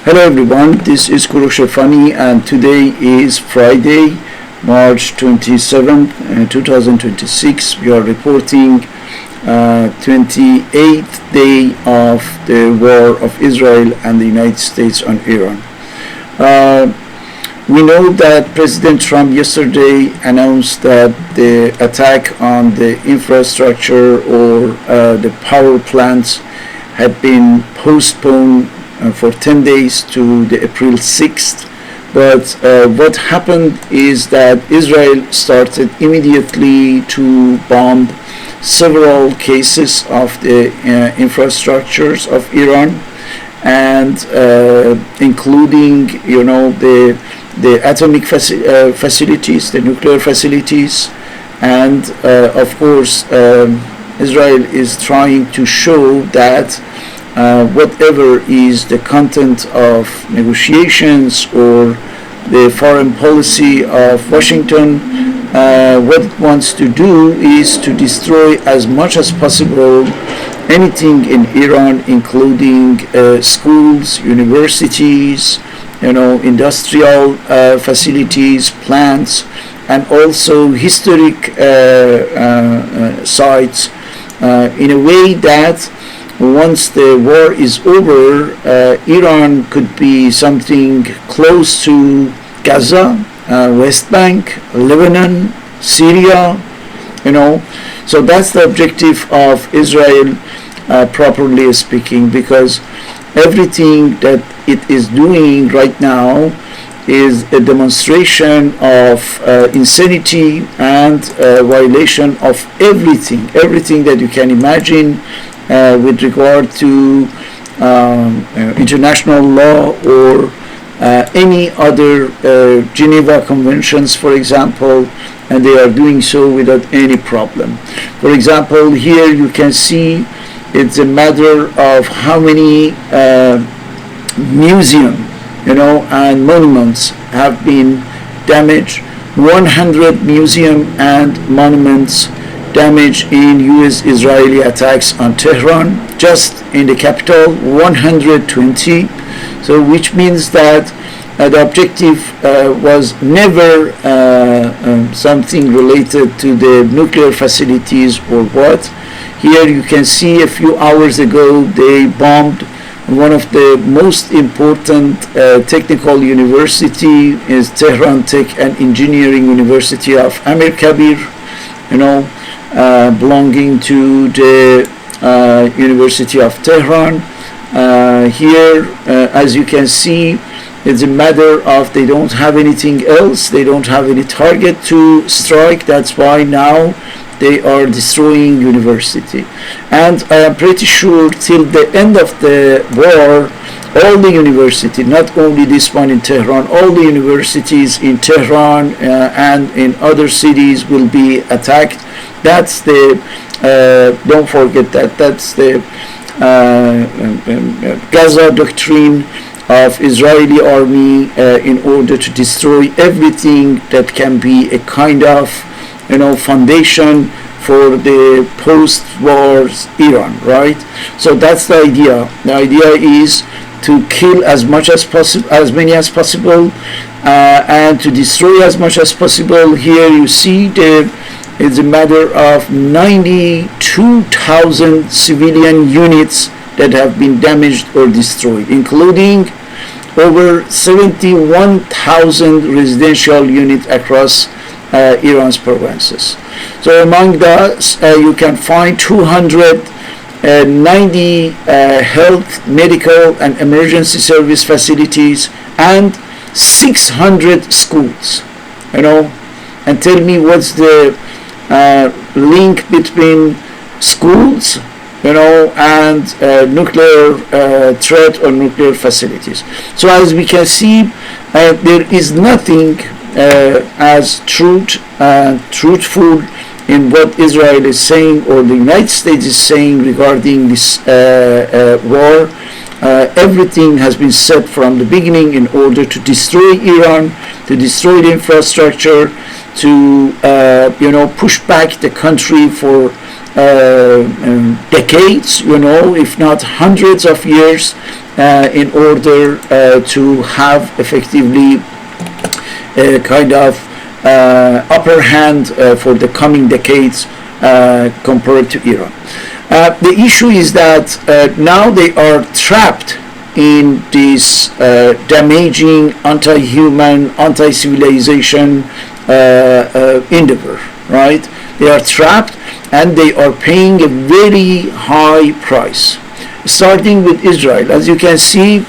Hello everyone, this is Korosh Erfani and today is Friday, March 27th, 2026. We are reporting 28th day of the war of Israel and the United States on Iran. We know that President Trump yesterday announced that the attack on the infrastructure or the power plants had been postponed for 10 days to the April 6th. But what happened is that Israel started immediately to bomb several cases of the infrastructures of Iran, and including, the atomic facilities, the nuclear facilities, and of course Israel is trying to show that whatever is the content of negotiations or the foreign policy of Washington, what it wants to do is to destroy as much as possible anything in Iran, including schools, universities, industrial facilities, plants, and also historic sites, in a way that once the war is over, Iran could be something close to Gaza, West Bank, Lebanon, Syria, So that's the objective of Israel, properly speaking, because everything that it is doing right now is a demonstration of insanity and violation of everything that you can imagine with regard to international law or any other Geneva Conventions, for example, and they are doing so without any problem. For example, here you can see it's a matter of how many museums, and monuments have been damaged. 100 museums and monuments damaged in U.S.-Israeli attacks on Tehran. Just in the capital, 120. So which means that the objective was never something related to the nuclear facilities or what. Here you can see a few hours ago they bombed one of the most important technical university is Tehran Tech and Engineering University of Amir Kabir, belonging to the University of Tehran. Here, as you can see, it's a matter of they don't have anything else, they don't have any target to strike. That's why now they are destroying university. And I am pretty sure till the end of the war, all the universities, not only this one in Tehran, all the universities in Tehran and in other cities will be attacked. That's the, don't forget that's the Gaza doctrine of Israeli army in order to destroy everything that can be a kind of foundation for the post-war Iran, right? So that's the idea. The idea is to kill as much as possible, as many as possible, and to destroy as much as possible. Here you see it's a matter of 92,000 civilian units that have been damaged or destroyed, including over 71,000 residential units across Iran's provinces. So among those, you can find 290 health, medical, and emergency service facilities and 600 schools. And tell me what's the link between schools, and nuclear threat or nuclear facilities. So as we can see, there is nothing as truthful in what Israel is saying or the United States is saying regarding this war. Everything has been set from the beginning in order to destroy Iran, to destroy the infrastructure, to push back the country for decades, if not hundreds of years, in order to have effectively a kind of upper hand for the coming decades compared to Iran. The issue is that now they are trapped in this damaging, anti-human, anti-civilization endeavor, right? They are trapped and they are paying a very high price, starting with Israel. As you can see,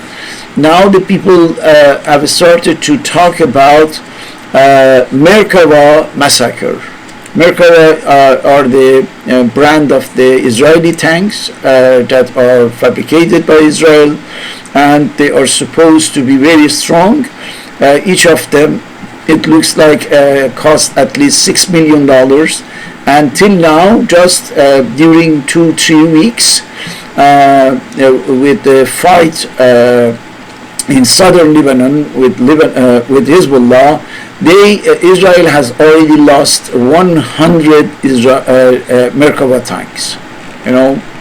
now the people have started to talk about Merkava massacre. Merkava are the brand of the Israeli tanks that are fabricated by Israel, and they are supposed to be very strong. Each of them, it looks like, cost at least $6 million. And till now, just during 2-3 weeks, with the fight in southern Lebanon with Hezbollah, Israel has already lost 100 Merkava tanks,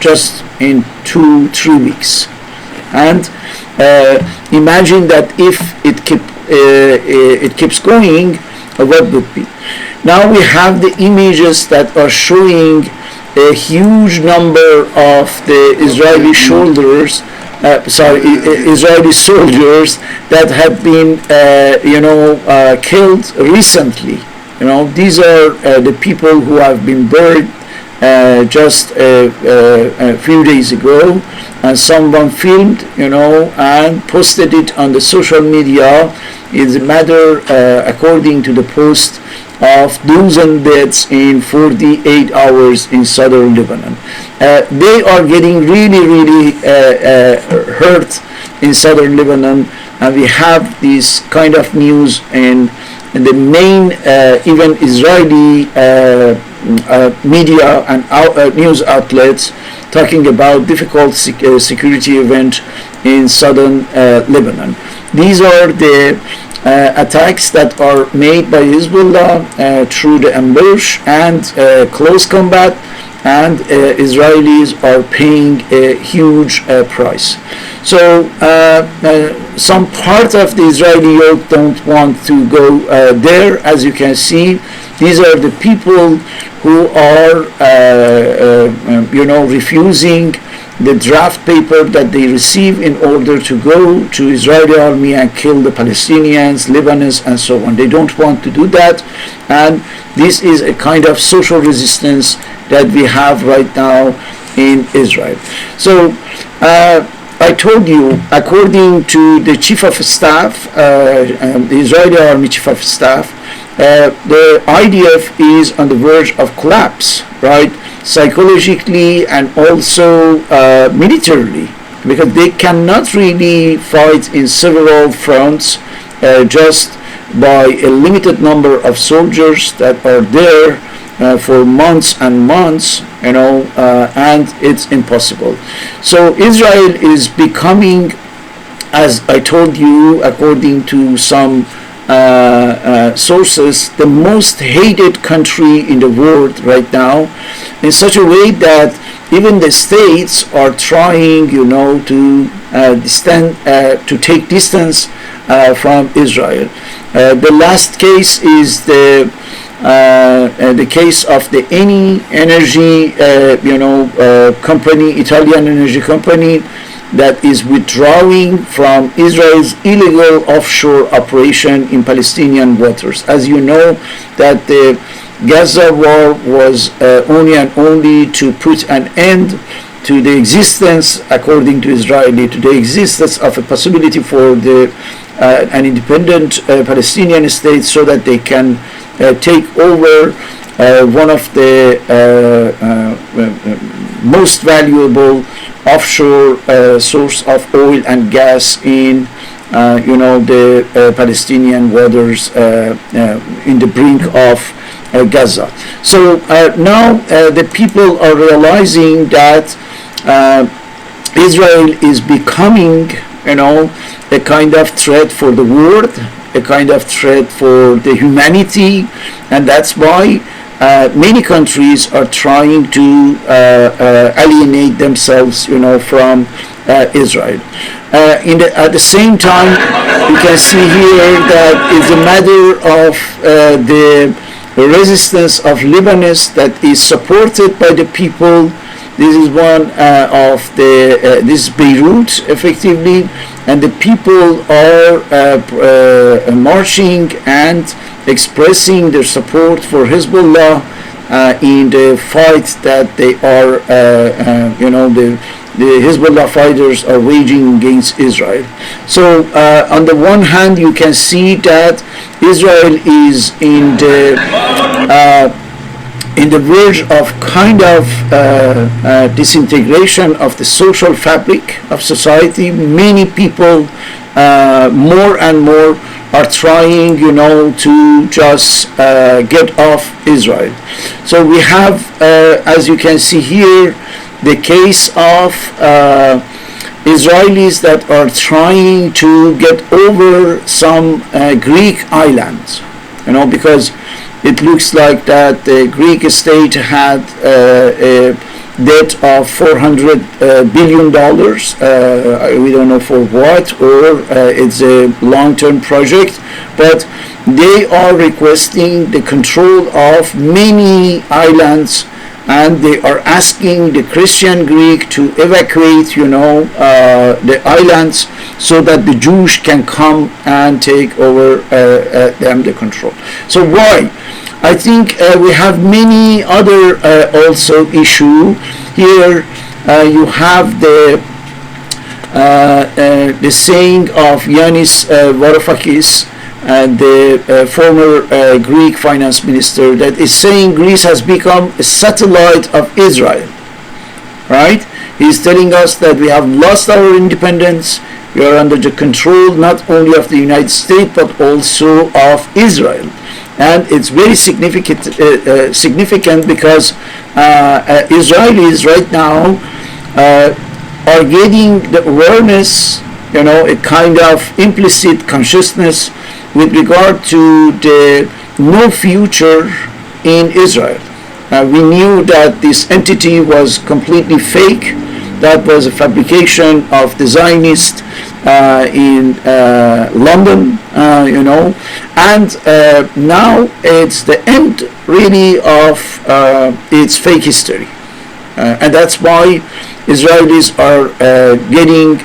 just in 2-3 weeks. And imagine that if it keeps going, what would be? Now we have the images that are showing a huge number of the Israeli Israeli soldiers that have been, killed recently. These are the people who have been buried just a few days ago, and someone filmed, and posted it on the social media. It's a matter, according to the post, of dozen deaths in 48 hours in southern Lebanon. They are getting really hurt in southern Lebanon, and we have this kind of news in the main even Israeli media and news outlets talking about difficult security event in southern Lebanon. These are the attacks that are made by Hezbollah through the ambush and close combat, and Israelis are paying a huge price. So some part of the Israeli youth don't want to go there. As you can see, these are the people who are refusing the draft paper that they receive in order to go to Israeli army and kill the Palestinians, Lebanese, and so on. They don't want to do that, and this is a kind of social resistance that we have right now in Israel. So I told you, according to the Chief of Staff, the Israeli Army Chief of Staff, the IDF is on the verge of collapse, right? Psychologically and also militarily, because they cannot really fight in several fronts just by a limited number of soldiers that are there for months and months, and it's impossible. So Israel is becoming, as I told you, according to some sources, the most hated country in the world right now, in such a way that even the states are trying, to take distance from Israel. The last case is the case of the Eni energy, company, Italian energy company, that is withdrawing from Israel's illegal offshore operation in Palestinian waters. As you know, that the Gaza war was only to put an end to the existence, according to Israeli, to the existence of a possibility for an independent Palestinian state, so that they can take over one of the most valuable offshore source of oil and gas in the Palestinian waters in the brink of Gaza. So now the people are realizing that Israel is becoming, a kind of threat for the world, a kind of threat for the humanity, and that's why many countries are trying to alienate themselves, from Israel. At the same time, you can see here that it's a matter of the resistance of Lebanon that is supported by the people. This is one of this is Beirut, effectively, and the people are marching and expressing their support for Hezbollah in the fight that they are, the Hezbollah fighters are waging against Israel. So on the one hand, you can see that Israel is in the verge of kind of disintegration of the social fabric of society. Many people more and more are trying, to just get off Israel. So we have, as you can see here, the case of Israelis that are trying to get over some Greek islands, because it looks like that the Greek state had a debt of $400 billion. We don't know for what, or it's a long-term project, but they are requesting the control of many islands, and they are asking the Christian Greek to evacuate, the islands, so that the Jews can come and take over them the control. So why? I think we have many other also issue here. You have the saying of Yanis Varoufakis, the former Greek finance minister, that is saying Greece has become a satellite of Israel, right? He's telling us that we have lost our independence. We are under the control not only of the United States but also of Israel. And it's very significant because Israelis right now are getting the awareness, a kind of implicit consciousness with regard to the no future in Israel. We knew that this entity was completely fake. That was a fabrication of the Zionists in London, and now it's the end really of its fake history. And that's why Israelis are getting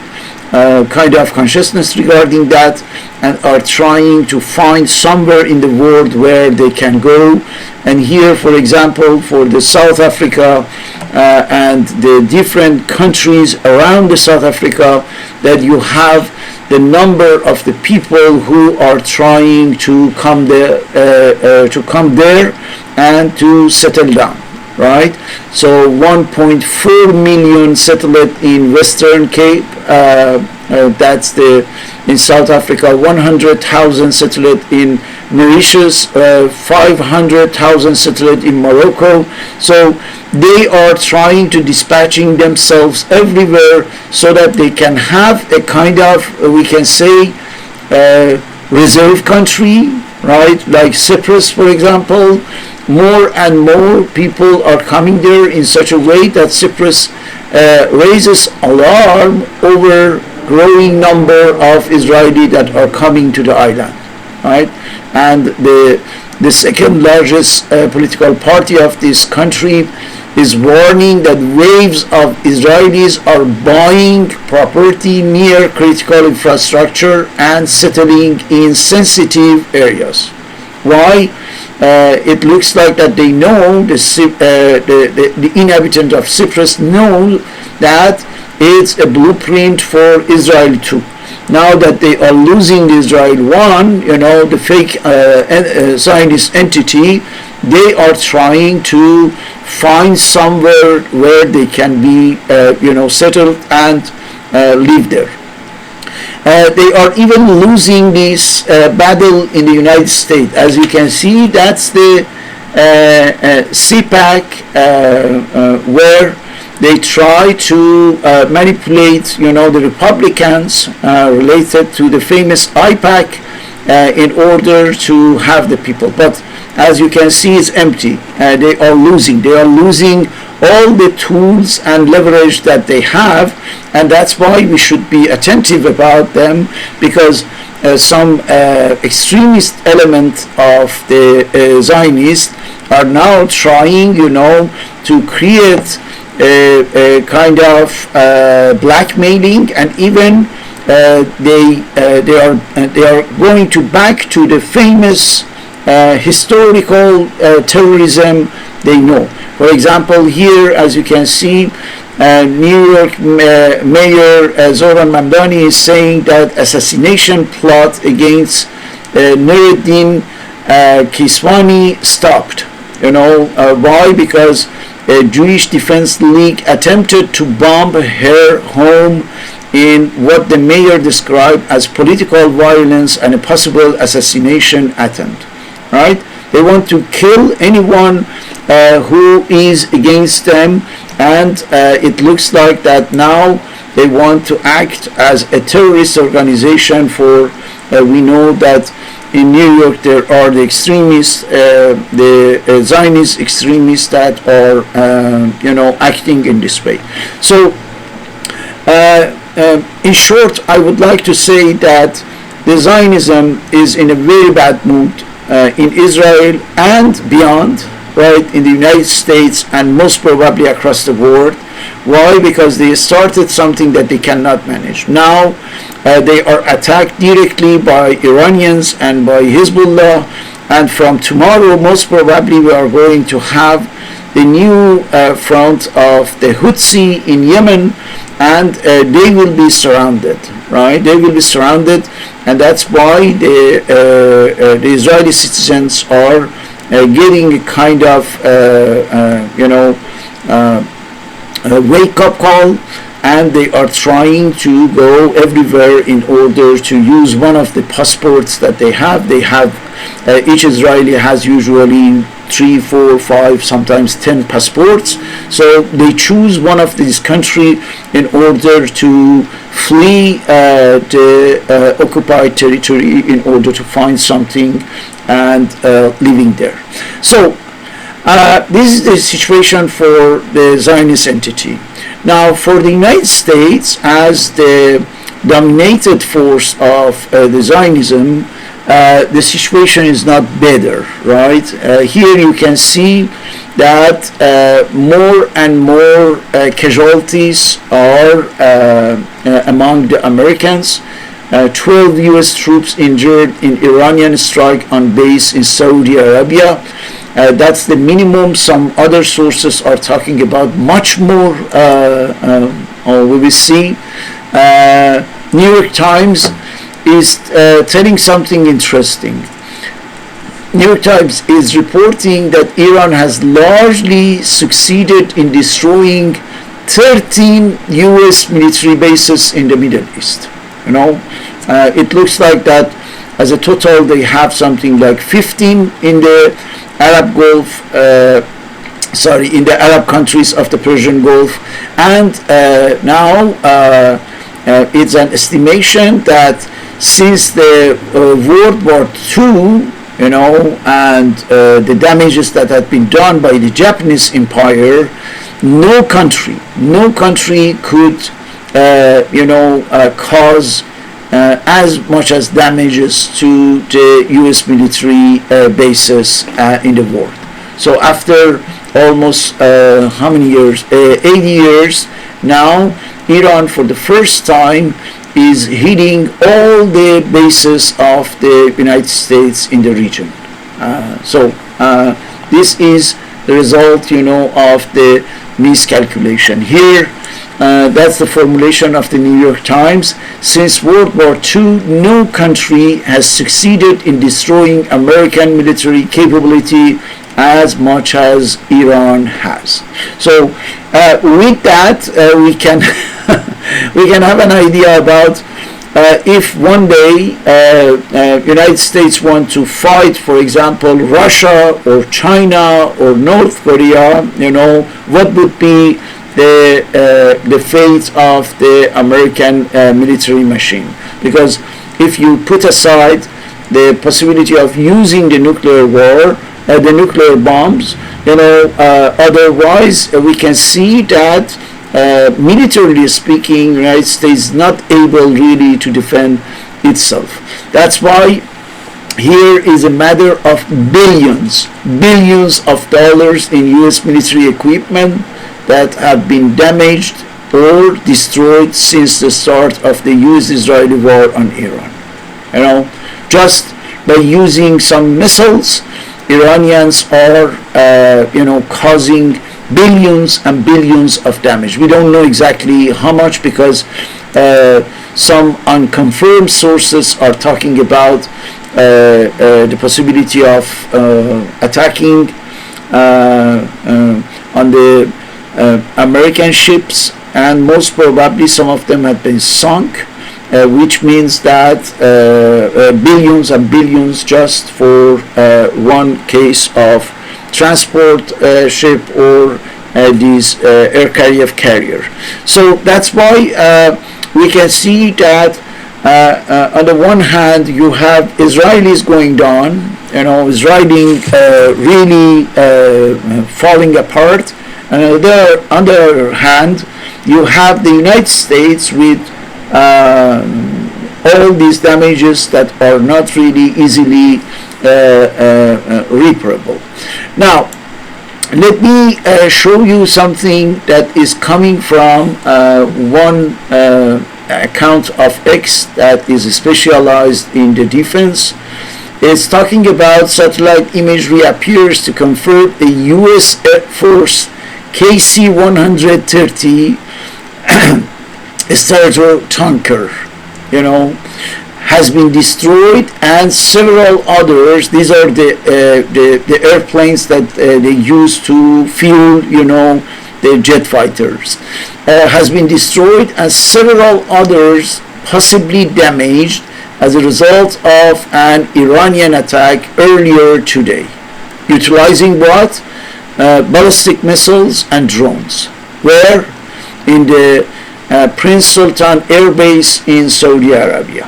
kind of consciousness regarding that, and are trying to find somewhere in the world where they can go. And here, for example, for the South Africa and the different countries around the South Africa, that you have the number of the people who are trying to come there and to settle down, right? So 1.4 million settled in Western Cape. That's in South Africa. 100,000 settled in Mauritius. 500,000 settled in Morocco. So they are trying to dispatching themselves everywhere so that they can have a kind of, we can say, reserve country, right? Like Cyprus, for example. More and more people are coming there in such a way that Cyprus raises alarm over growing number of Israelis that are coming to the island, right? And the second largest political party of this country is warning that waves of Israelis are buying property near critical infrastructure and settling in sensitive areas. Why? It looks like that they know, the inhabitants of Cyprus know that it's a blueprint for Israel too. Now that they are losing Israel 1, the fake Zionist entity, they are trying to find somewhere where they can be, settled and live there. They are even losing this battle in the United States. As you can see, that's the CPAC where they try to manipulate, the Republicans related to the famous IPAC in order to have the people. But as you can see, it's empty. They are losing. They are losing all the tools and leverage that they have, and that's why we should be attentive about them, because some extremist element of the Zionists are now trying, to create a kind of blackmailing, and even they are going to back to the famous historical terrorism they know. For example, here, as you can see, New York Mayor Zoran Mamdani is saying that assassination plot against Nuruddin Kiswani stopped. Why? Because a Jewish Defense League attempted to bomb her home in what the mayor described as political violence and a possible assassination attempt. Right? They want to kill anyone who is against them, and it looks like that now they want to act as a terrorist organization. For we know that in New York there are the extremists, the Zionist extremists that are acting in this way. So in short, I would like to say that the Zionism is in a very bad mood in Israel and beyond, right, in the United States and most probably across the world. Why? Because they started something that they cannot manage. Now they are attacked directly by Iranians and by Hezbollah, and from tomorrow most probably we are going to have the new front of the Houthi in Yemen, and they will be surrounded, right? They will be surrounded, and that's why the Israeli citizens are getting a kind of a wake-up call, and they are trying to go everywhere in order to use one of the passports that they have. They have each Israeli has usually 3, 4, 5, sometimes 10 passports. So they choose one of these countries in order to flee the occupied territory in order to find something and living there. So this is the situation for the Zionist entity. Now, for the United States, as the dominated force of the Zionism, the situation is not better, right? Here you can see that more and more casualties are among the Americans. 12 U.S. troops injured in Iranian strike on base in Saudi Arabia. That's the minimum. Some other sources are talking about much more. We will see. New York Times is telling something interesting. New York Times is reporting that Iran has largely succeeded in destroying 13 U.S. military bases in the Middle East. It looks like that as a total they have something like 15 in the Arab Gulf, in the Arab countries of the Persian Gulf, and now it's an estimation that since the World War II, and the damages that had been done by the Japanese Empire, no country could cause as much as damages to the U.S. military bases in the world. So after almost how many years? 80 years now, Iran for the first time is hitting all the bases of the United States in the region. So this is the result, of the miscalculation. Here, that's the formulation of the New York Times. Since World War II, no country has succeeded in destroying American military capability as much as Iran has. So with that, we can we can have an idea about if one day United States want to fight, for example, Russia or China or North Korea, what would be the fate of the American military machine. Because if you put aside the possibility of using the nuclear war, the nuclear bombs. Otherwise we can see that militarily speaking, the United States is not able really to defend itself. That's why here is a matter of billions of dollars in U.S. military equipment that have been damaged or destroyed since the start of the U.S.-Israeli war on Iran. Just by using some missiles, Iranians are, causing billions and billions of damage. We don't know exactly how much, because some unconfirmed sources are talking about the possibility of attacking on the American ships, and most probably some of them have been sunk, which means that billions and billions just for one case of transport ship or these aircraft carrier. So that's why we can see that on the one hand you have Israelis going down, Israeli really falling apart, and on the other hand you have the United States with all these damages that are not really easily reparable. Now, let me show you something that is coming from one account of X that is specialized in the defense. It's talking about satellite imagery appears to confirm a U.S. Air Force KC-130 strato tanker, has been destroyed, and several others. These are the airplanes that they use to fuel, the jet fighters. Has been destroyed, and several others possibly damaged as a result of an Iranian attack earlier today, utilizing what? Ballistic missiles and drones. Where? In the Prince Sultan Air Base in Saudi Arabia.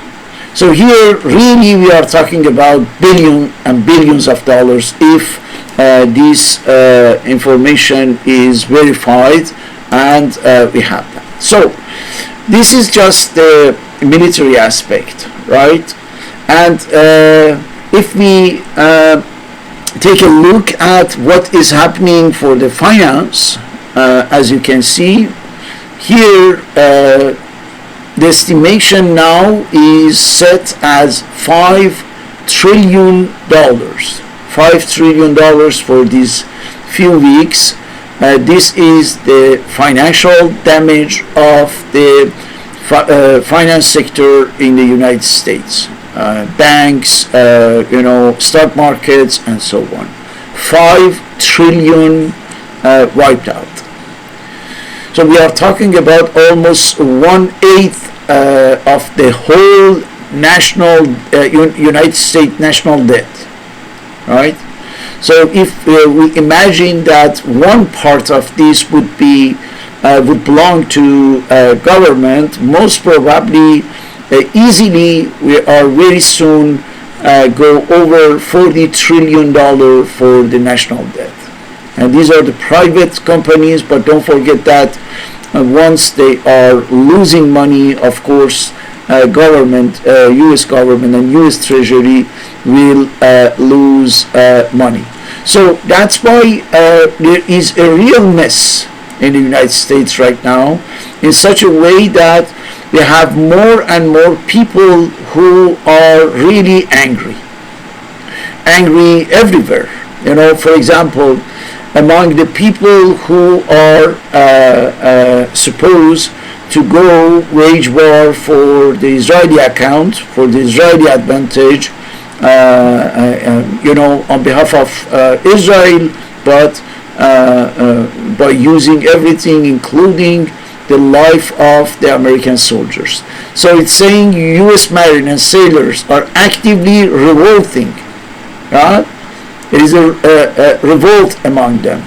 So here really we are talking about billions and billions of dollars if this information is verified, and we have that. So this is just the military aspect, right? And if we take a look at what is happening for the finance, as you can see here, the estimation now is set as $5 trillion. $5 trillion for these few weeks. This is the financial damage of the finance sector in the United States. Banks, stock markets, and so on. 5 trillion wiped out. So we are talking about almost 1/8 of the whole national United States national debt, right? So if we imagine that one part of this would belong to government, most probably easily we are very soon go over $40 trillion for the national debt. And these are the private companies, but don't forget that once they are losing money, of course, government, U.S. government and U.S. Treasury will lose money. So that's why there is a real mess in the United States right now, in such a way that we have more and more people who are really angry everywhere. For example, among the people who are supposed to go wage war for the Israeli account, for the Israeli advantage, on behalf of Israel, but by using everything, including the life of the American soldiers. So it's saying U.S. marine and sailors are actively revolting. There is a revolt among them.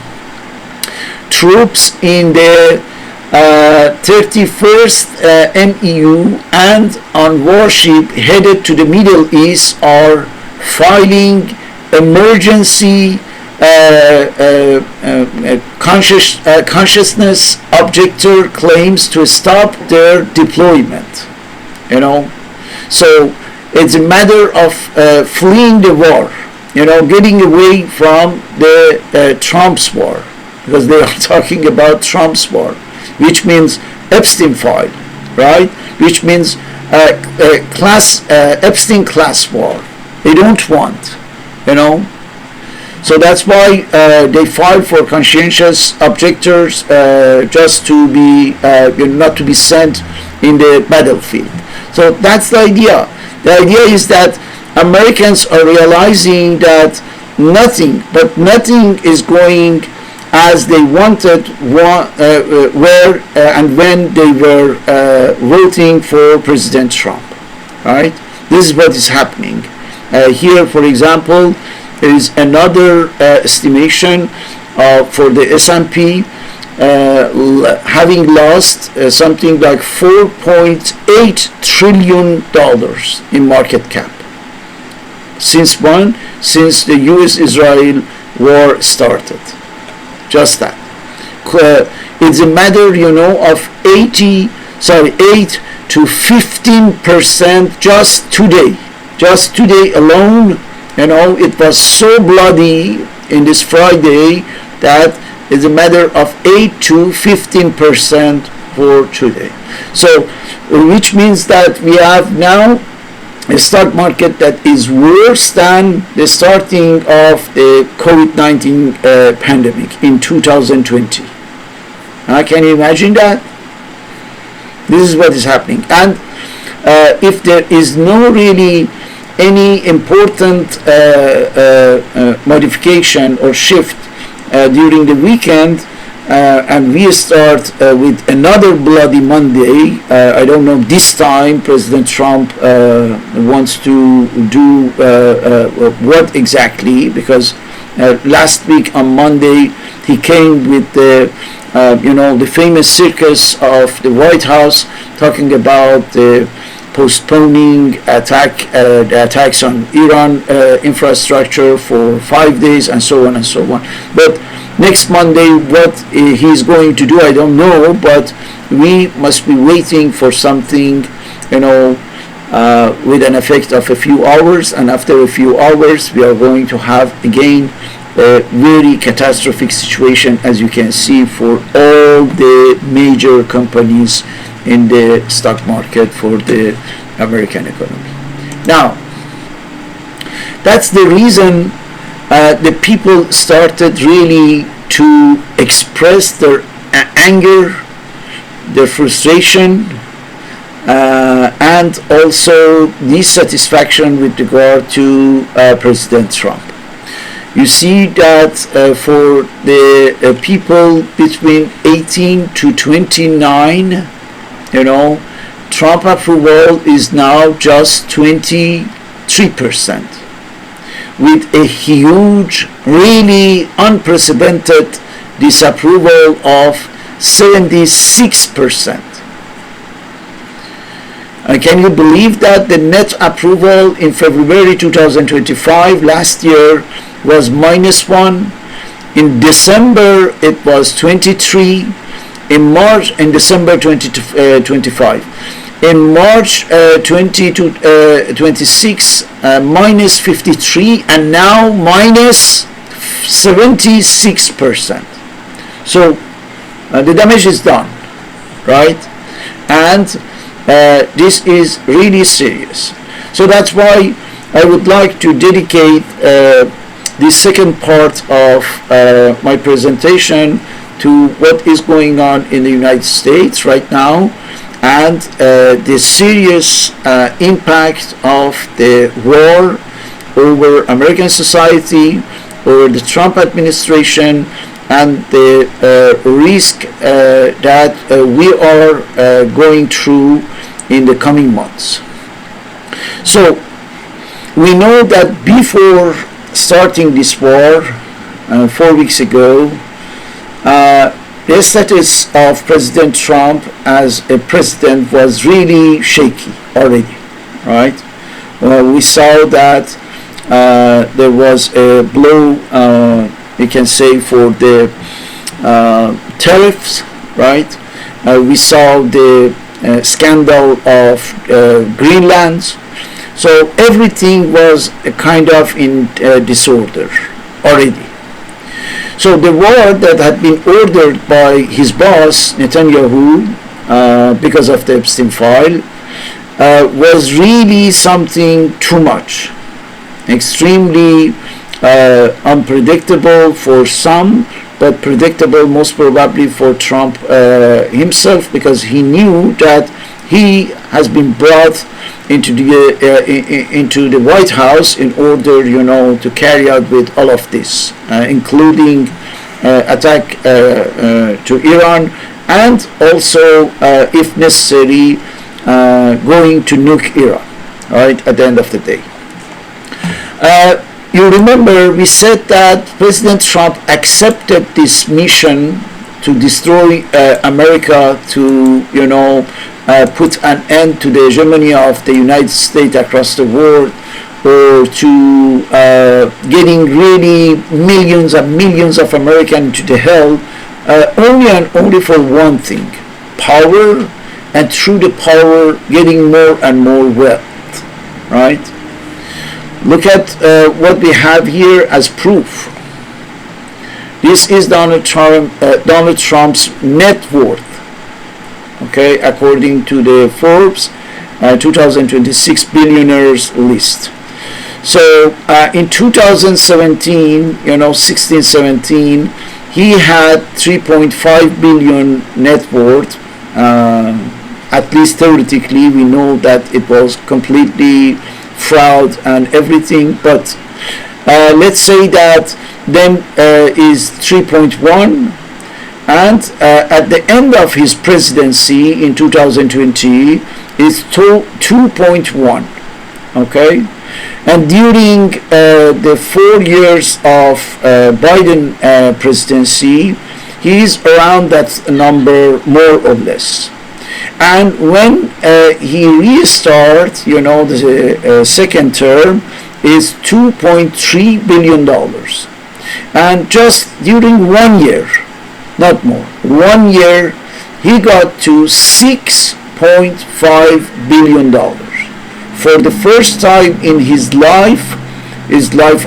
Troops in the 31st MEU and on warship headed to the Middle East are filing emergency consciousness objector claims to stop their deployment. So it's a matter of fleeing the war, getting away from the Trump's war, because they are talking about Trump's war, which means Epstein file, right? Which means Epstein class war. They don't want, So that's why they filed for conscientious objectors, just to be, not to be sent in the battlefield. So that's the idea. The idea is that Americans are realizing that nothing is going as they wanted, where and when they were voting for President Trump, right? This is what is happening. Here, for example, there is another estimation for the S&P having lost something like $4.8 trillion in market cap. Since when? Since the U.S.-Israel war started. Just that. It's a matter, of 8 to 15% just today. Just today alone, it was so bloody in this Friday that it's a matter of 8 to 15% for today. So, which means that we have now a stock market that is worse than the starting of the COVID-19 pandemic in 2020. Can you imagine that? This is what is happening. And if there is no really any important modification or shift during the weekend, and we start with another bloody Monday. I don't know, this time President Trump wants to do what exactly, because last week on Monday he came with the famous circus of the White House, talking about the postponing the attacks on Iran infrastructure for 5 days and so on and so on. But next Monday, what he's going to do, I don't know, but we must be waiting for something, with an effect of a few hours, and after a few hours, we are going to have again a very catastrophic situation, as you can see, for all the major companies in the stock market for the American economy. Now, that's the reason the people started really to express their anger, their frustration, and also dissatisfaction with regard to President Trump. You see that for the people between 18 to 29, Trump approval is now just 23%, with a huge, really unprecedented disapproval of 76%. Can you believe that the net approval in February 2025 last year was -1? In December it was 23. In December 2025. In March 2026, -53, and now -76%. So the damage is done, right? And this is really serious. So that's why I would like to dedicate the second part of my presentation to what is going on in the United States right now, and the serious impact of the war over American society, over the Trump administration, and the risk that we are going through in the coming months. So we know that before starting this war 4 weeks ago, the status of President Trump as a president was really shaky already, right? Well, we saw that there was a blow, you can say, for the tariffs, right? We saw the scandal of Greenland. So everything was kind of in disorder already. So the war that had been ordered by his boss, Netanyahu, because of the Epstein file, was really something too much. Extremely unpredictable for some, but predictable most probably for Trump himself, because he knew that he has been brought into the White House in order, to carry out with all of this, including attack to Iran, and also, if necessary, going to nuke Iran, right, at the end of the day. You remember we said that President Trump accepted this mission to destroy America, to put an end to the hegemony of the United States across the world, or to getting really millions and millions of Americans to the hell, only and only for one thing: power, and through the power getting more and more wealth, right? Look at what we have here as proof. This is Donald Trump's net worth, okay, according to the Forbes 2026 billionaires list. So in 2017, 16-17, he had 3.5 billion net worth. At least theoretically, we know that it was completely fraud and everything, but let's say that then is 3.1, and at the end of his presidency in 2020 is 2.1, okay? And during the 4 years of Biden presidency, he is around that number more or less. And when he restarts, the second term is $2.3 billion. And just during 1 year, not more, 1 year, he got to $6.5 billion. For the first time in his life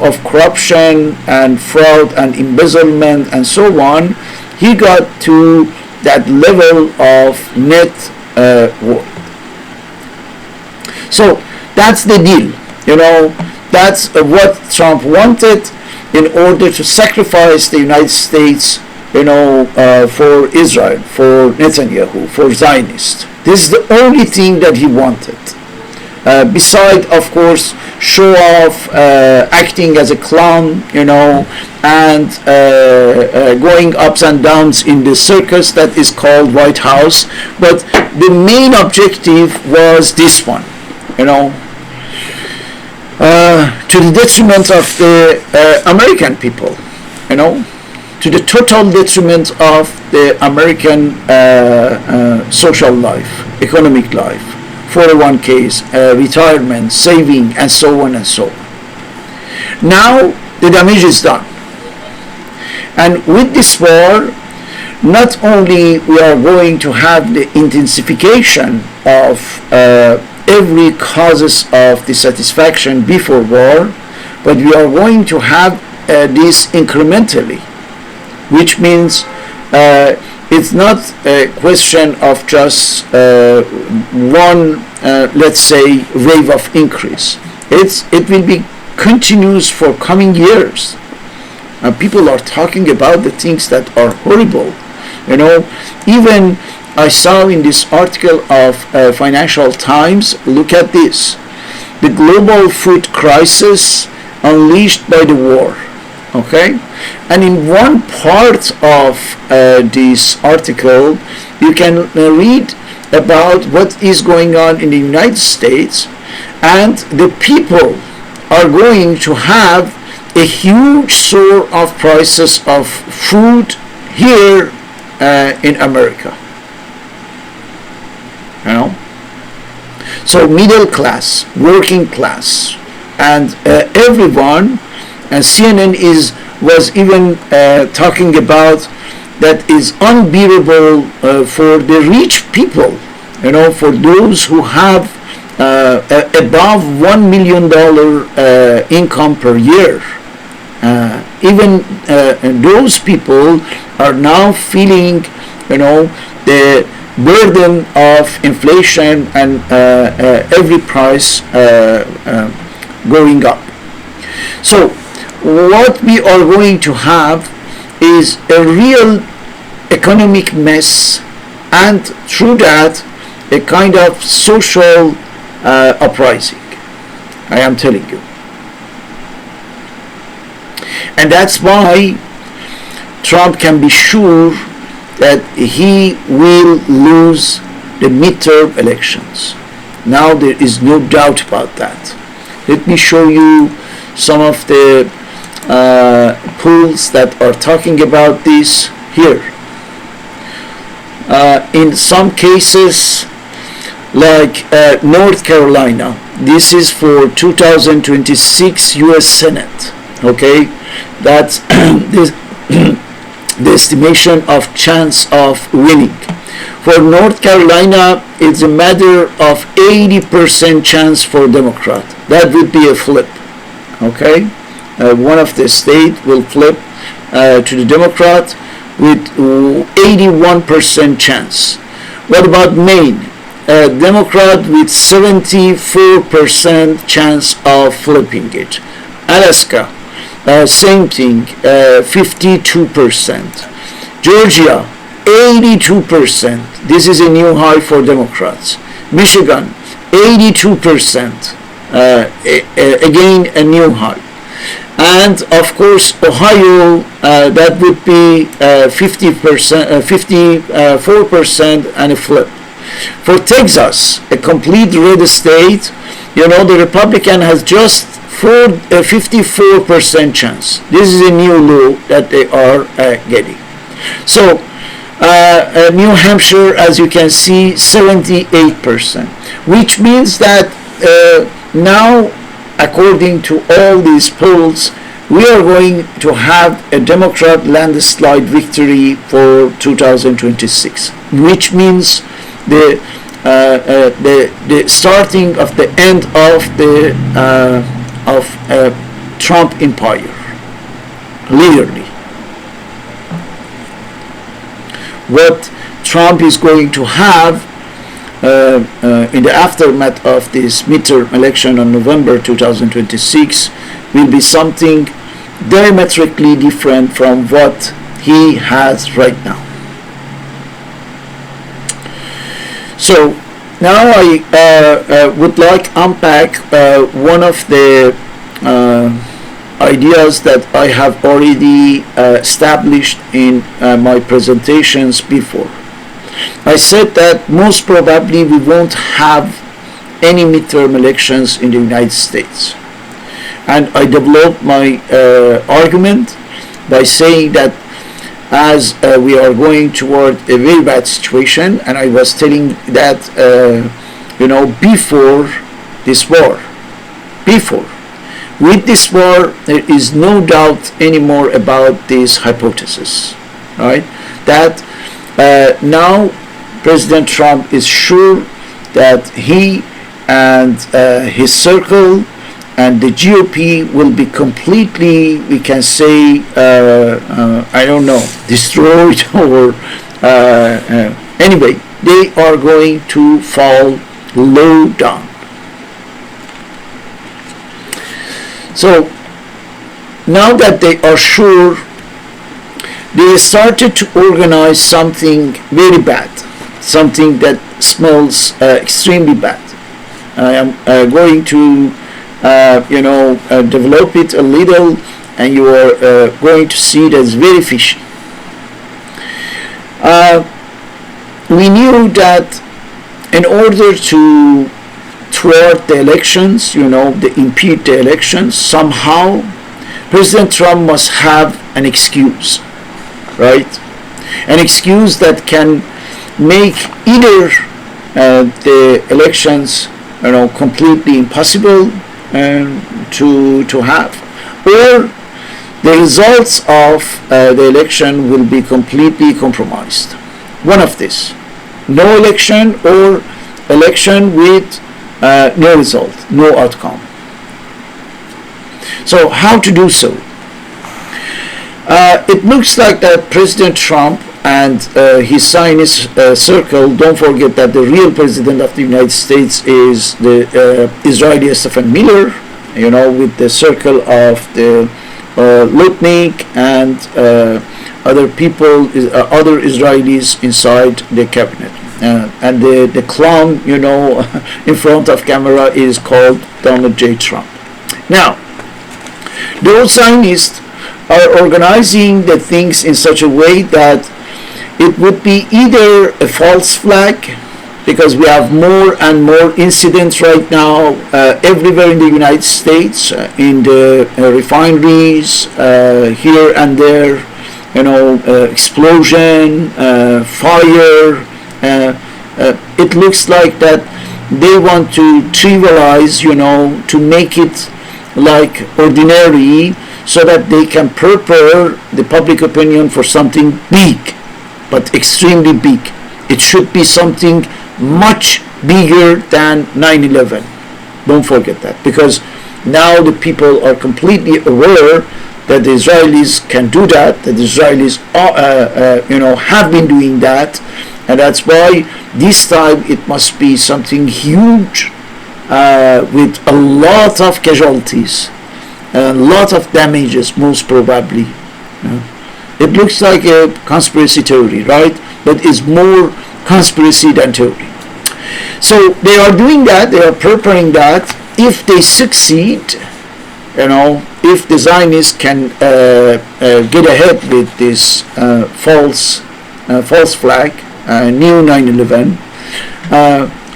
of corruption and fraud and embezzlement and so on, he got to that level of net worth. So that's the deal, that's what Trump wanted in order to sacrifice the United States, for Israel, for Netanyahu, for Zionists. This is the only thing that he wanted. Beside, of course, show off, acting as a clown, and going ups and downs in the circus that is called White House. But the main objective was this one, to the detriment of the American people, to the total detriment of the American social life, economic life, 401ks, retirement, saving, and so on and so on. Now the damage is done. And with this war, not only we are going to have the intensification of every causes of dissatisfaction before war, but we are going to have this incrementally, which means it's not a question of just one, let's say, wave of increase. It will be continuous for coming years. People are talking about the things that are horrible. Even I saw in this article of Financial Times, look at this: the global food crisis unleashed by the war. Okay, and in one part of this article, you can read about what is going on in the United States, and the people are going to have a huge soar of prices of food here in America. You know, so middle class, working class, and everyone. And CNN was even talking about that is unbearable for the rich people. You know, for those who have above $1 million income per year. Even those people are now feeling, you know, the burden of inflation and every price going up. So what we are going to have is a real economic mess, and through that a kind of social uprising, I am telling you. And that's why Trump can be sure that he will lose the midterm elections. Now there is no doubt about that. Let me show you some of the polls that are talking about this here. In some cases, like North Carolina, this is for 2026 U.S. Senate. Okay, that's the estimation of chance of winning. For North Carolina, it's a matter of 80% chance for Democrat. That would be a flip. Okay, one of the state will flip to the Democrat with 81% chance. What about Maine? Democrat with 74% chance of flipping it. Alaska, same thing, 52%. Georgia, 82%. This is a new high for Democrats. Michigan, 82%. Again, a new high. And of course, Ohio, that would be 54% and a flip. For Texas, a complete red state, you know, the Republican has just 54% chance. This is a new law that they are getting. So New Hampshire, as you can see, 78%, which means that now, according to all these polls, we are going to have a Democrat landslide victory for 2026, which means the starting of the end of the Trump empire, literally. What Trump is going to have in the aftermath of this midterm election on November 2026 will be something diametrically different from what he has right now. So now I would like to unpack one of the ideas that I have already established in my presentations before. I said that most probably we won't have any midterm elections in the United States. And I developed my argument by saying that as we are going toward a very bad situation, and I was telling that, before this war, with this war, there is no doubt anymore about this hypothesis, right? That now President Trump is sure that he and his circle and the GOP will be completely, we can say, destroyed or anyway, they are going to fall low down. So now that they are sure, they started to organize something very bad, something that smells extremely bad. I am going to develop it a little, and you are going to see it as very fishy. We knew that in order to thwart the elections, impede the elections, somehow President Trump must have an excuse, right? an excuse that can make either the elections, completely impossible to have, or the results of the election will be completely compromised. One of this: no election, or election with no result, no outcome. So how to do so? It looks like that President Trump and his Zionist circle, don't forget that the real president of the United States is the Israeli Stephen Miller, with the circle of the Lutnick and other people, other Israelis inside the cabinet. And the clown, in front of camera is called Donald J. Trump. Now, those Zionists are organizing the things in such a way that it would be either a false flag, because we have more and more incidents right now everywhere in the United States, in the refineries, here and there, explosion, fire. It looks like that they want to trivialize, to make it like ordinary, so that they can prepare the public opinion for something big, but extremely big. It should be something much bigger than 9/11. Don't forget that, because now the people are completely aware that the Israelis can do that, that the Israelis have been doing that, and that's why this time it must be something huge, with a lot of casualties, a lot of damages, most probably. It looks like a conspiracy theory, right? But it's more conspiracy than theory. So they are doing that, they are preparing that. If they succeed, if the Zionists can get ahead with this false flag, new 9/11,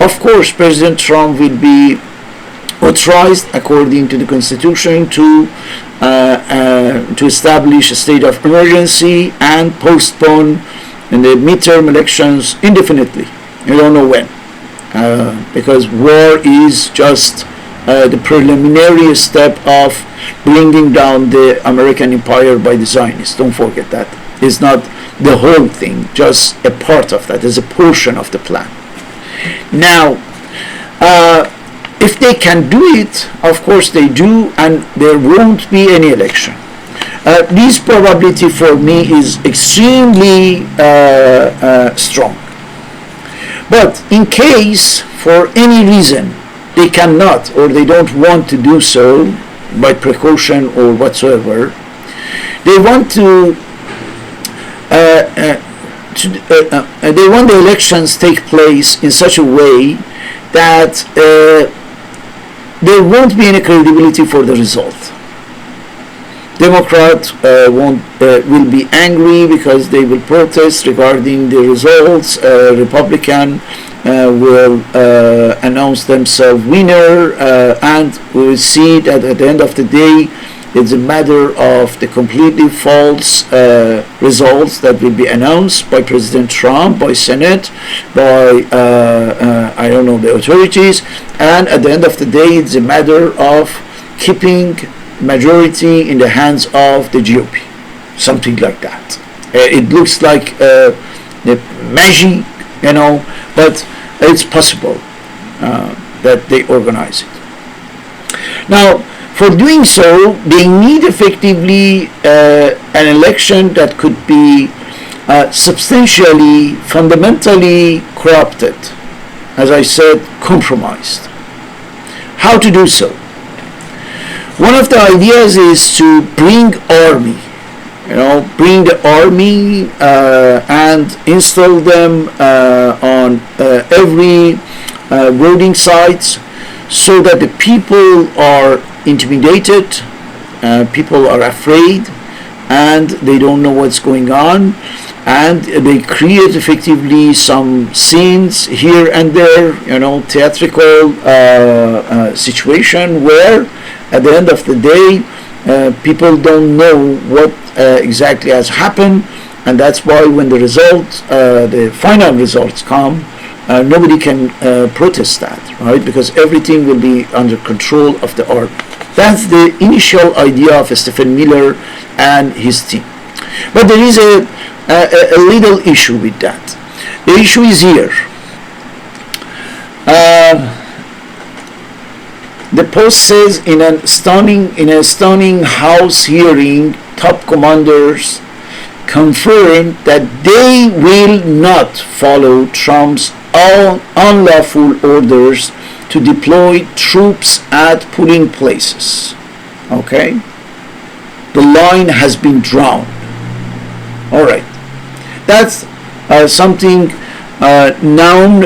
of course President Trump will be authorized according to the Constitution to establish a state of emergency and postpone the midterm elections indefinitely. You don't know when, because war is just the preliminary step of bringing down the American empire by the Zionists. Don't forget that. It's not the whole thing, just a part of that. It's a portion of the plan. Now, if they can do it, of course they do, and there won't be any election. This probability for me is extremely strong. But in case, for any reason, they cannot or they don't want to do so, by precaution or whatsoever, they want they want the elections take place in such a way that there won't be any credibility for the result. Democrats will be angry because they will protest regarding the results. Republican will announce themselves winner, and we will see that at the end of the day, it's a matter of the completely false results that will be announced by President Trump, by Senate, by the authorities, and at the end of the day, it's a matter of keeping majority in the hands of the GOP, something like that. It looks like the magic, but it's possible that they organize it. Now, for doing so, they need effectively an election that could be substantially, fundamentally corrupted, as I said, compromised. How to do so? One of the ideas is to bring army, bring the army and install them on every voting sites, so that the people are intimidated, people are afraid, and they don't know what's going on, and they create effectively some scenes here and there, theatrical situation where at the end of the day people don't know what exactly has happened, and that's why when the results, the final results come, nobody can protest that, right? Because everything will be under control of the army. That's the initial idea of Stephen Miller and his team. But there is a little issue with that. The issue is here. The Post says in a stunning House hearing, top commanders confirmed that they will not follow Trump's unlawful orders to deploy troops at polling places. Okay? The line has been drawn. All right. That's something known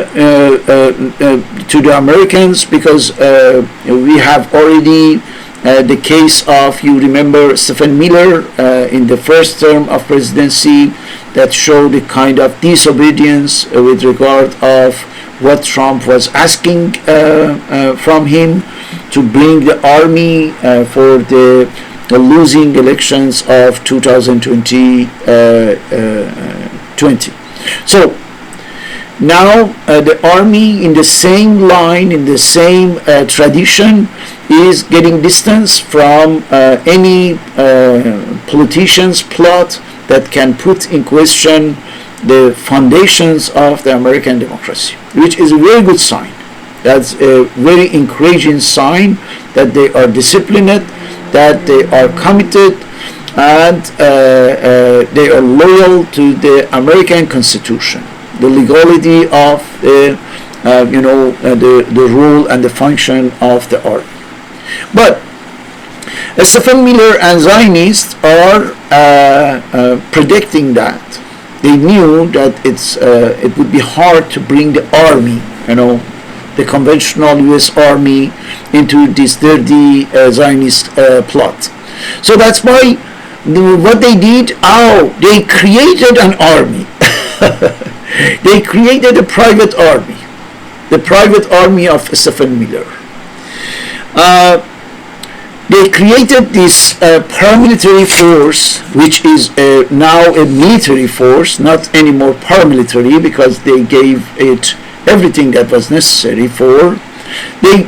to the Americans, because we have already the case of, you remember, Stephen Miller in the first term of presidency, that showed a kind of disobedience with regard of what Trump was asking from him to bring the army for the losing elections of 2020. So now the army, in the same line, in the same tradition, is getting distance from any politician's plot that can put in question the foundations of the American democracy, which is a very good sign. That's a very encouraging sign that they are disciplined, that they are committed, and they are loyal to the American Constitution, the legality of the role and the function of the army. But Stephen Miller and Zionists are predicting that. They knew that it would be hard to bring the army, the conventional U.S. army, into this dirty Zionist plot. So that's why what they did, they created an army. They created a private army, the private army of Stephen Miller. They created this paramilitary force, which is now a military force, not anymore paramilitary, because they gave it everything that was necessary for. They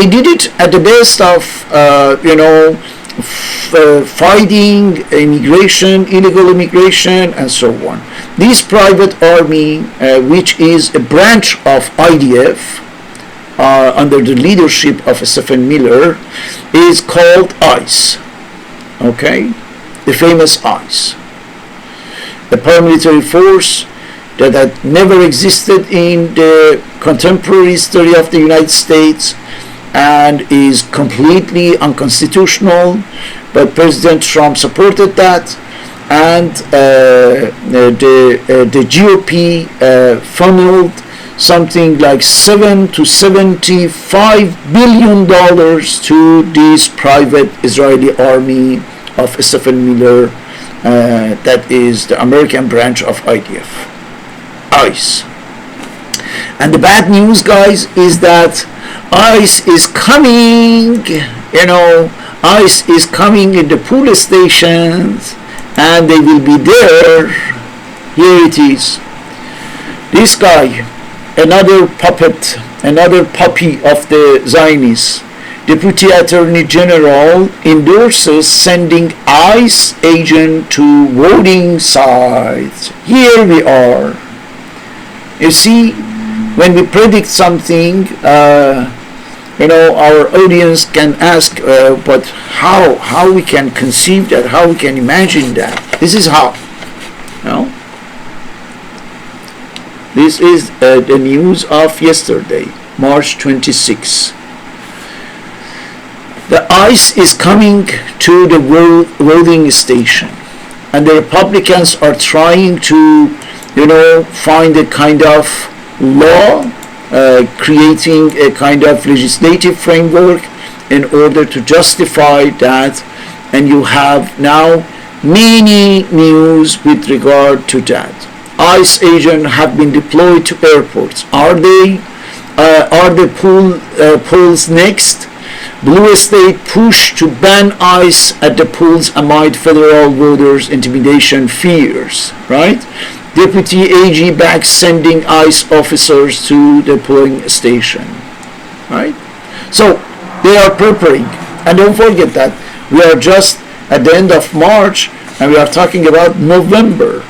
did it at the best of fighting immigration, illegal immigration, and so on. This private army, which is a branch of IDF, under the leadership of Stephen Miller, is called ICE. Okay? The famous ICE. The paramilitary force that had never existed in the contemporary history of the United States and is completely unconstitutional, but President Trump supported that, and the GOP funneled something like $7 to $75 billion to this private Israeli army of Stephen Miller, that is the American branch of IDF, ICE. And the bad news, guys, is that ICE is coming, ICE is coming in the police stations, and they will be there. Here it is. This guy, another puppet, another puppy of the Zionists, Deputy Attorney General, endorses sending ICE agent to voting sites. Here we are. You see, when we predict something, our audience can ask, but how we can conceive that, how we can imagine that. This is how. This is the news of yesterday, March 26. The ICE is coming to the voting station, and the Republicans are trying to, find a kind of law, creating a kind of legislative framework in order to justify that, and you have now many news with regard to that. ICE agents have been deployed to airports. Are the polls next? Blue state push to ban ICE at the polls amid federal voters' intimidation fears, right? Deputy AG back sending ICE officers to the polling station, right? So they are preparing. And don't forget that we are just at the end of March and we are talking about November.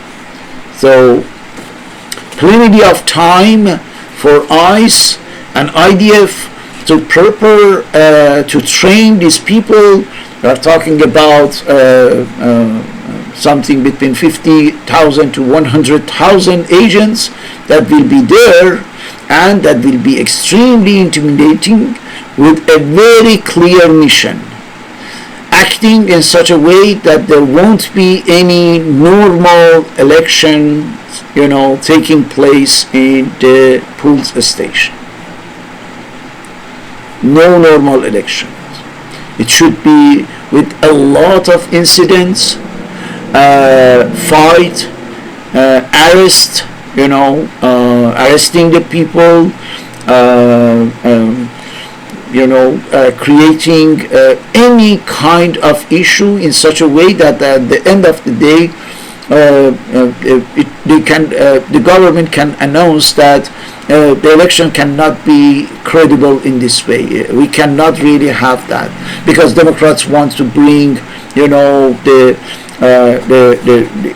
So plenty of time for ICE and IDF to prepare, to train these people. We are talking about something between 50,000 to 100,000 agents that will be there and that will be extremely intimidating with a very clear mission, acting in such a way that there won't be any normal elections, taking place in the polls station. No normal elections. It should be with a lot of incidents, fight, arrest, arresting the people, creating any kind of issue in such a way that at the end of the day, the government can announce that the election cannot be credible in this way. We cannot really have that because Democrats want to bring, the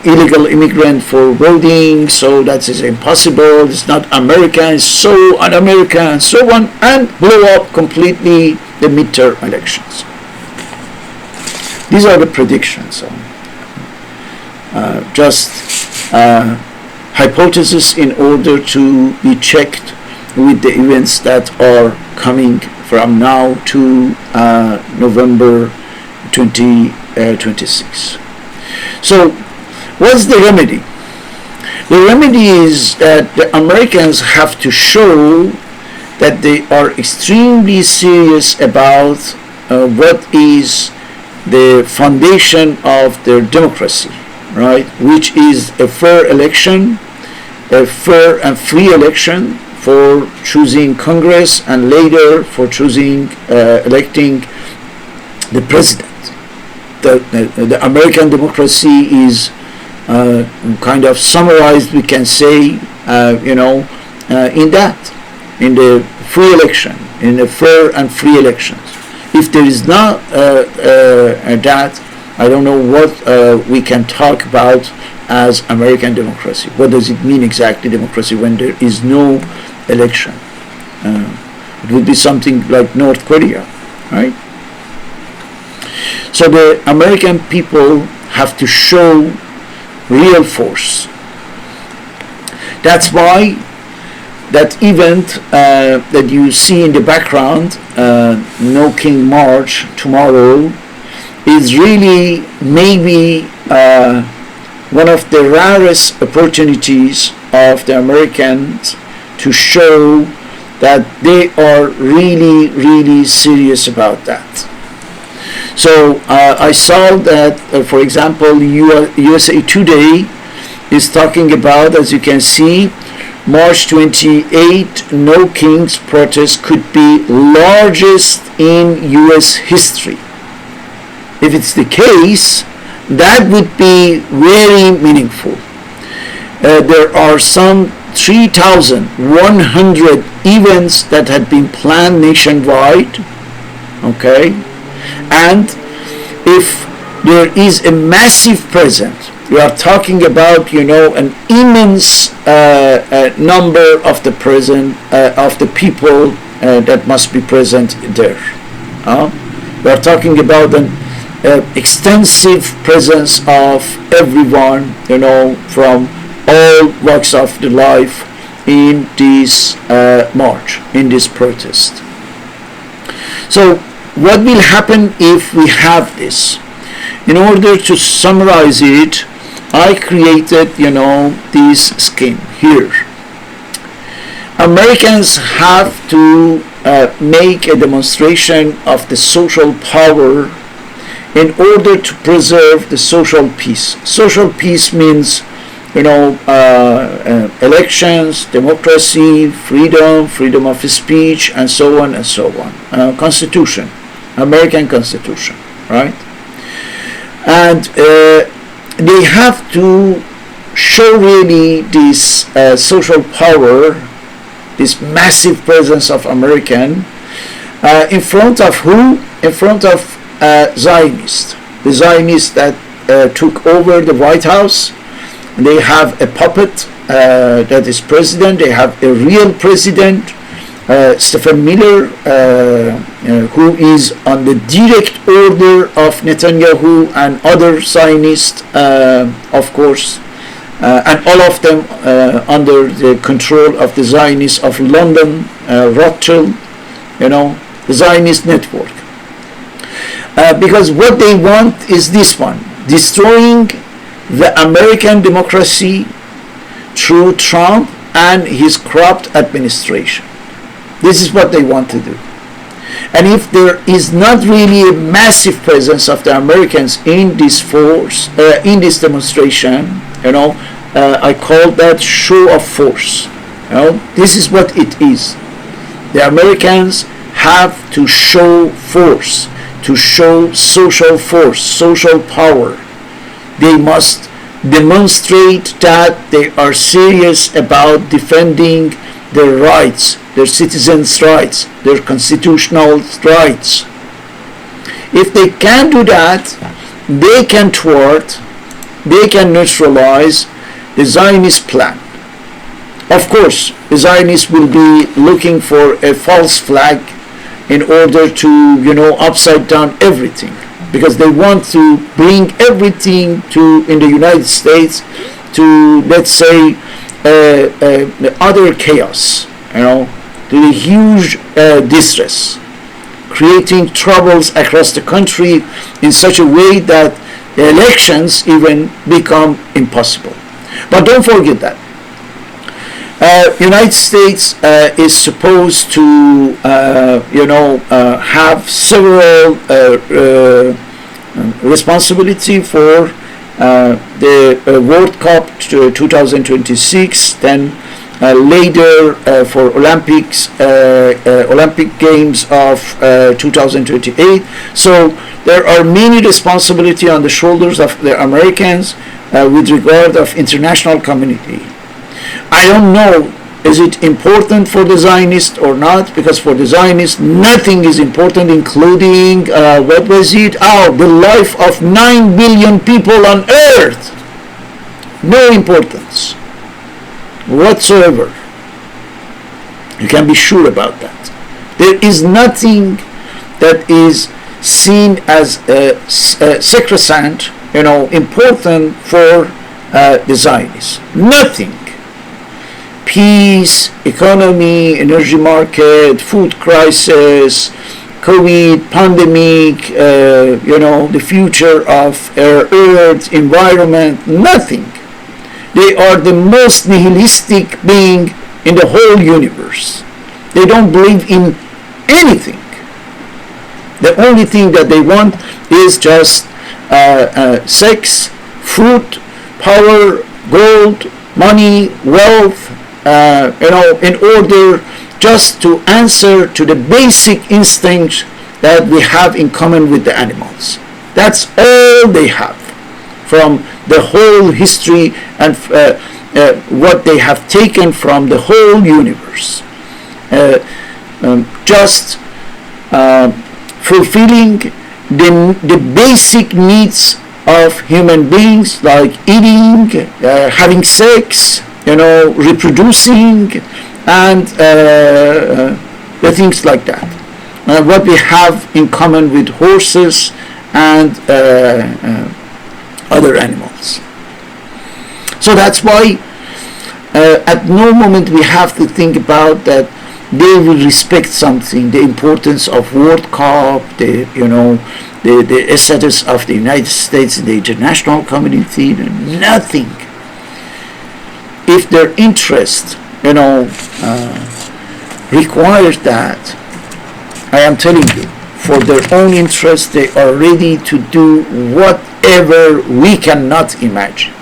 illegal immigrant for voting, so that is impossible. It's not American, it's so un-American, and so on, and blow up completely the midterm elections. These are the predictions. Just hypothesis in order to be checked with the events that are coming from now to November 2026. So what's the remedy? The remedy is that the Americans have to show that they are extremely serious about what is the foundation of their democracy, right? Which is a fair election, a fair and free election for choosing Congress and later for choosing, electing the president. The American democracy is kind of summarized, we can say, in the free election, in the fair and free elections. If there is not that, I don't know what we can talk about as American democracy. What does it mean exactly, democracy, when there is no election? It would be something like North Korea, right? So the American people have to show real force. That's why that event that you see in the background, No King March tomorrow, is really maybe one of the rarest opportunities of the Americans to show that they are really, really serious about that. So I saw that, for example, USA Today is talking about, as you can see, March 28, No Kings protest could be largest in US history. If it's the case, that would be very meaningful. There are some 3,100 events that had been planned nationwide, okay? And if there is a massive presence, we are talking about, an immense number of the people that must be present there. We are talking about an extensive presence of everyone, from all walks of the life in this march, in this protest. So what will happen if we have this? In order to summarize it, I created, this scheme here. Americans have to make a demonstration of the social power in order to preserve the social peace. Social peace means, elections, democracy, freedom of speech, and so on and so on. Constitution, American Constitution, right? And they have to show really this social power, this massive presence of American in front of who? In front of Zionists. The Zionists that took over the White House. They have a puppet that is president. They have a real president, Stephen Miller, who is on the direct order of Netanyahu and other Zionists, of course, and all of them under the control of the Zionists of London, Rothschild, the Zionist network. Because what they want is this one, destroying the American democracy through Trump and his corrupt administration. This is what they want to do. And if there is not really a massive presence of the Americans in this force, in this demonstration, I call that show of force. This is what it is. The Americans have to show force, to show social force, social power. They must demonstrate that they are serious about defending their rights, their citizens' rights, their constitutional rights. If they can do that, they can thwart, they can neutralize the Zionist plan. Of course, the Zionists will be looking for a false flag in order to, upside down everything, because they want to bring everything in the United States to, let's say, the utter chaos, to the huge distress, creating troubles across the country in such a way that the elections even become impossible. But don't forget that United States is supposed to, have several responsibility for the World Cup 2026, then later for Olympic Games of 2028. So there are many responsibility on the shoulders of the Americans with regard of international community. I don't know, is it important for the Zionists or not? Because for the Zionists, nothing is important, including, what was it? The life of 9 billion people on earth. No importance whatsoever. You can be sure about that. There is nothing that is seen as sacrosanct, important for the Zionists. Nothing. Peace, economy, energy market, food crisis, COVID, pandemic, the future of our earth, environment, nothing. They are the most nihilistic being in the whole universe. They don't believe in anything. The only thing that they want is just sex, food, power, gold, money, wealth, in order just to answer to the basic instincts that we have in common with the animals. That's all they have from the whole history and what they have taken from the whole universe. Just fulfilling the basic needs of human beings, like eating, having sex, reproducing, and the things like that. What we have in common with horses and other animals. So that's why at no moment we have to think about that they will respect something, the importance of World Cup, the status of the United States in the international community, nothing. If their interest, requires that, I am telling you, for their own interest, they are ready to do whatever we cannot imagine.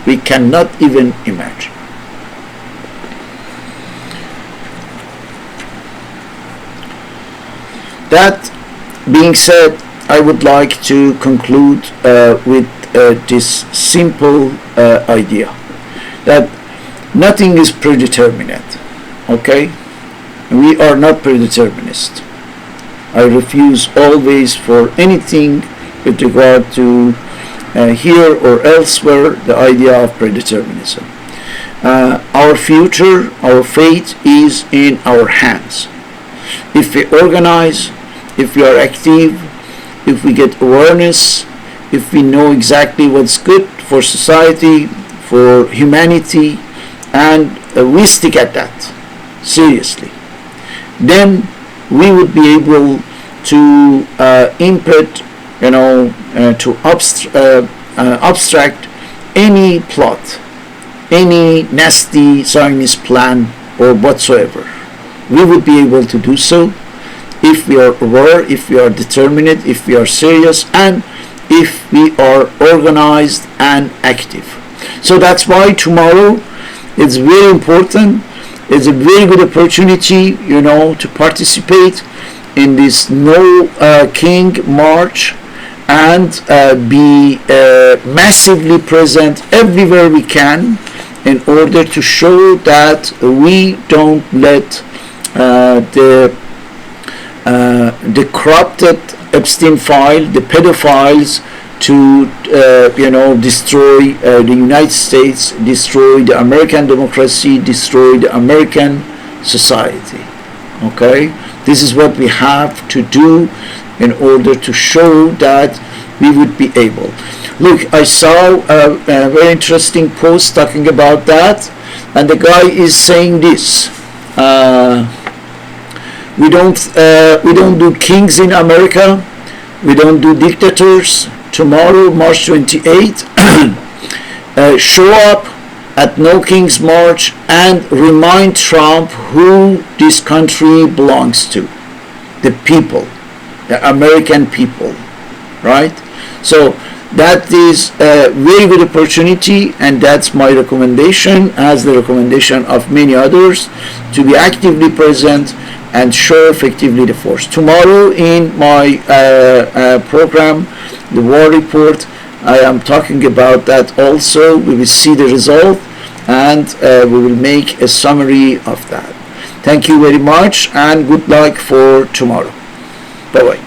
We cannot even imagine. That being said, I would like to conclude with this simple idea that nothing is predeterminate. Okay? We are not predeterminist. I refuse always for anything with regard to here or elsewhere the idea of predeterminism. Our future, our fate is in our hands. If we organize, if we are active, if we get awareness, if we know exactly what's good for society, for humanity, and we stick at that seriously, then we would be able to input, to abstract any plot, any nasty Zionist plan or whatsoever. We would be able to do so if we are aware, if we are determined, if we are serious, and if we are organized and active. So that's why tomorrow it's very important. It's a very good opportunity, to participate in this No King March and be massively present everywhere we can in order to show that we don't let the corrupted Epstein file, the pedophiles, to destroy the United States, destroy the American democracy, destroy the American society. Okay, this is what we have to do in order to show that we would be able. Look, I saw a very interesting post talking about that, and the guy is saying this: we don't do kings in America, we don't do dictators. Tomorrow, March 28th, show up at No King's March and remind Trump who this country belongs to. The people, the American people, right? So that is a very good opportunity, and that's my recommendation, as the recommendation of many others, to be actively present and show effectively the force. Tomorrow in my program, the War Report, I am talking about that also. We will see the result, and we will make a summary of that. Thank you very much, and good luck for tomorrow. Bye-bye.